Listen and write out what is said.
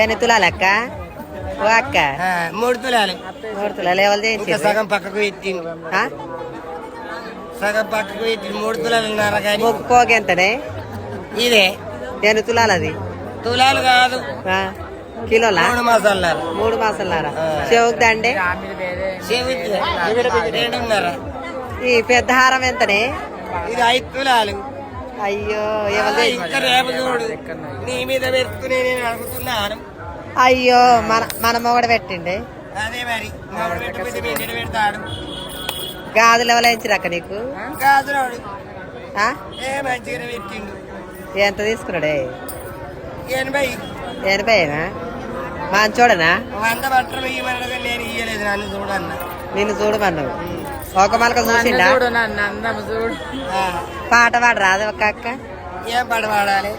ఎన్ని తులాలు అక్క? ఓ అక్క 3 తులాలు. 3 తులాలు ఎవరు చేయించి? సగం పక్కకు ఎత్తిండు, సగం పక్కకు ఎత్తిండు. 3 తులాలున్నారా కానీ ముక్కు ఎంతనే? ఇదే ఎన్ని తులాలు అది? తులాలు కాదు, కిలోలా? 3 మాసాలు. 3 మాసాలన్నారా? చెవుకు దండే? ఈ పెద్ద హారం ఎంతనే? ఇది 5 తులాలు. అయ్యో ఎవరు? ఇంకా రేపు చూడు, నీ మీద పెడుతూనే నేను అడుగుతున్నాను. అయ్యో మన మొగడ పెట్టిండే. అదే మరి మొగడు పెట్టి పెడతాడు. గాజులు ఎవరు వేయించిరాక నీకు? గాజులోడు మంచిగా పెట్టిండు. ఎంత తీసుకున్నాడే? 80. 80 మంచోడనా? 100 బట్టలు ఇవ్వమన్నా నేను ఇయ్యలేదు. నన్ను చూడన్నా. నిన్ను చూడమన్నావు. ఒక మలక చూసిండా? పాట పాడరాదు ఒక అక్క? ఏం పాట పాడాలి?